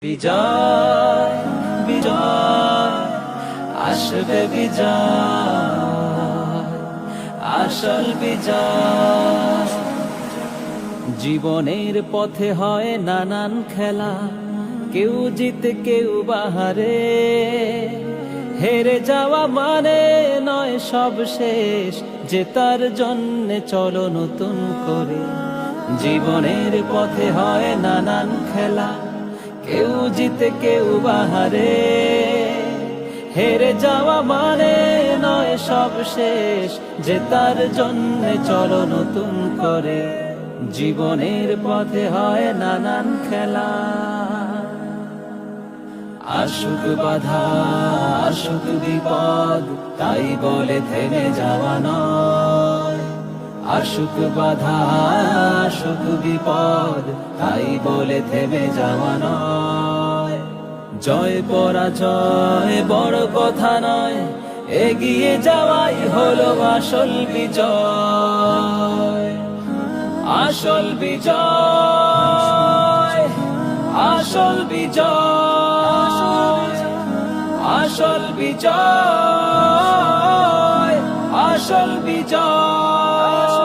বিজয় বিজয় আসবে বিজয়, আসল বিজয়। জীবনের পথে হয় নানান খেলা, কেউ জিতে কেউ বাহারে। হেরে যাওয়া মানে নয় সব শেষ, জেতার জন্যে চলো নতুন করে। জীবনের পথে হয় নানান খেলা, কেউ জিতে কেউ বাহারে। হেরে যাওয়া মানে নয় সব শেষ, জেতার জন্যে চলো নতুন করে। জীবনের পথে হয় নানান খেলা। আসুক বাধা আসুক বিপদ, তাই বলে থেমে যাওয়া নয়। আসুক বাধা আসুক বিপদ, তাই বলে থেমে যাওয়া নয়। জয় পরাজয় বড় কথা নয়, এগিয়ে যাওয়াই হলো আসল বিজয়। আসল বিজয় আসল বিজয় আসল বিজয় আসল বিজয়।